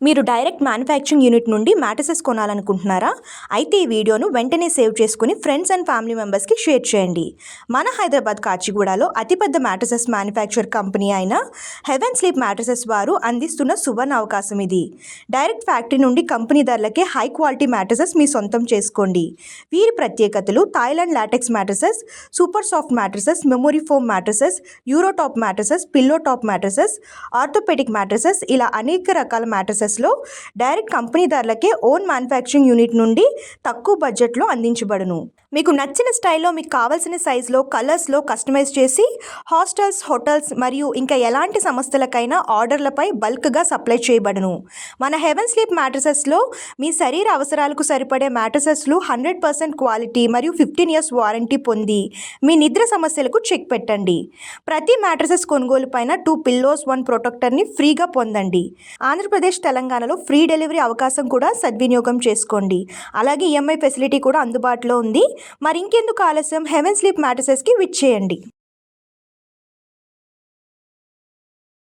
మీరు direct manufacturing unit నుండి mattresses కొనాలనుకుంటున్నారా? అయితే ఈ వీడియోను వెంటనే సేవ్ చేసుకుని ఫ్రెండ్స్ అండ్ ఫ్యామిలీ మెంబర్స్కి షేర్ చేయండి. మన హైదరాబాద్ కాచిగూడలో అతిపెద్ద మ్యాట్రెసెస్ మ్యానుఫ్యాక్చర్ కంపెనీ అయిన హెవెన్ స్లీప్ మ్యాట్రెసెస్ వారు అందిస్తున్న సువర్ణ అవకాశం ఇది. డైరెక్ట్ ఫ్యాక్టరీ నుండి కంపెనీ ధరలకే హై క్వాలిటీ మ్యాట్రెసెస్ మీ సొంతం చేసుకోండి. వీరి ప్రత్యేకతలు Thailand latex mattresses, super soft mattresses, memory foam mattresses, euro top mattresses, pillow top mattresses, orthopaedic mattresses ఇలా అనేక రకాల మ్యాట్రెసెస్ లో డైరెక్ట్ కంపెనీ ధరలకే ఓన్ మ్యానుఫ్యాక్చరింగ్ యూనిట్ నుండి తక్కువ బడ్జెట్లో అందించబడును. మీకు నచ్చిన స్టైల్లో మీకు కావాల్సిన సైజులో కలర్స్లో కస్టమైజ్ చేసి హాస్టల్స్, హోటల్స్ మరియు ఇంకా ఎలాంటి సంస్థలకైనా ఆర్డర్లపై బల్క్గా సప్లై చేయబడును. మన హెవెన్ స్లీప్ మ్యాట్రెసెస్లో మీ శరీర అవసరాలకు సరిపడే మ్యాట్రెసెస్లు 100% క్వాలిటీ మరియు 15 years వారంటీ పొంది మీ నిద్ర సమస్యలకు చెక్ పెట్టండి. ప్రతి మ్యాట్రెసెస్ కొనుగోలు పైన 2 పిల్లోస్ 1 ప్రొటెక్టర్ని ఫ్రీగా పొందండి. ఆంధ్రప్రదేశ్, తెలంగాణలో ఫ్రీ డెలివరీ అవకాశం కూడా సద్వినియోగం చేసుకోండి. అలాగే ఈఎంఐ ఫెసిలిటీ కూడా అందుబాటులో ఉంది. మరి ఇంకెందుకు ఆలస్యం, హెవెన్ స్లీప్ మ్యాట్రెసెస్కి విచ్చేయండి.